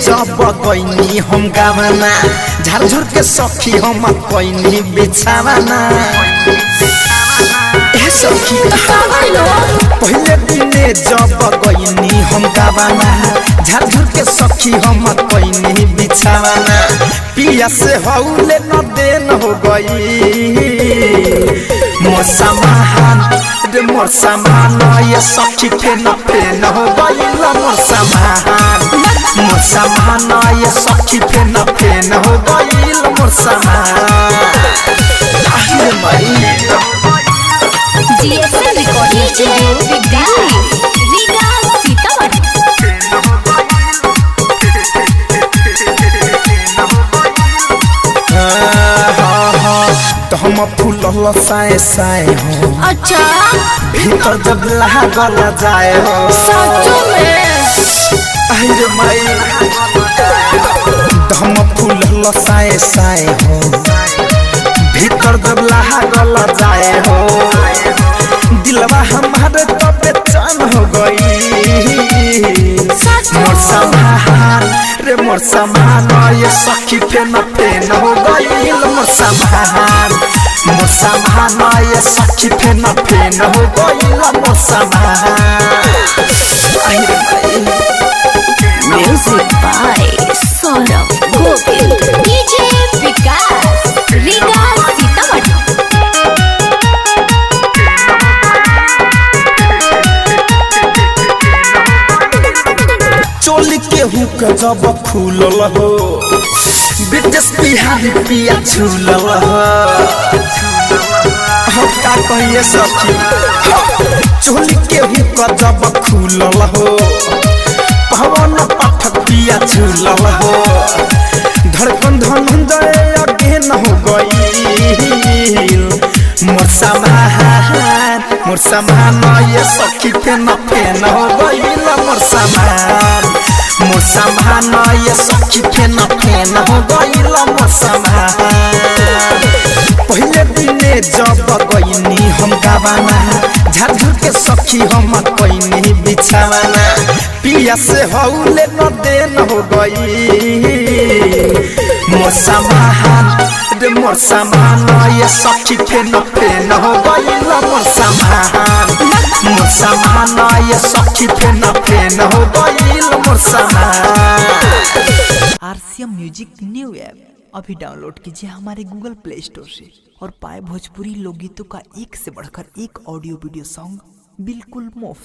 जब गईनी हम गावना झारझुर के सखी हम कोइनी बिछावना ए सखी पहले दिने जब गईनी हम गावना झारझुर के सखी हम कोइनी बिछावना पिया से हौले न देन हो गई मोर सामान ये सखी फेन हो गई मोर सामान ये सखी फेन हो गई मोर सामान जीएसएल रिकॉर्डिंग स्टूडियो सीतामढ़ी। तो हम फूल साए साए हो अच्छा भीतर जब लागल जाए हो अरे माई तो हम फूल साए साए हो भीतर जब लागल जाए हो दिलवा हमारे तो बेचैन हो गई मोर सामान ये सखी फेन हो गई मोर सामान ये सखी फेन हो गई मोर सामान music by Saurabh Govil DJ Vikas Riga Sitamarhi. चोली के हुक जब खुलल हो ब्रिटिश बिहारी पिया झूलल हो हम का कहिए सखी चोली के हुक जब खुलल हो पवन पाठक पिया झूलल हो धड़कन धनंजय अगेन हो गई मोर सामान ये सखी फेन हो गई मोर सामान ये सखी फेन हो गई मोर सामान पहले दिने जब गईनी हम गावना झारझुर के सखी हम कोइनी बिछावना पिया से हौले न देन हो गई मोर सामान ये सखी फेन हो गई मोर सामान ये सखी फेन हो गई मोर सामान। आरसीएम म्यूजिक न्यू ऐप अभी डाउनलोड कीजिए हमारे गूगल प्ले स्टोर से और पाए भोजपुरी लोकगीतों का एक से बढ़कर एक ऑडियो वीडियो सॉन्ग बिल्कुल मुफ्त।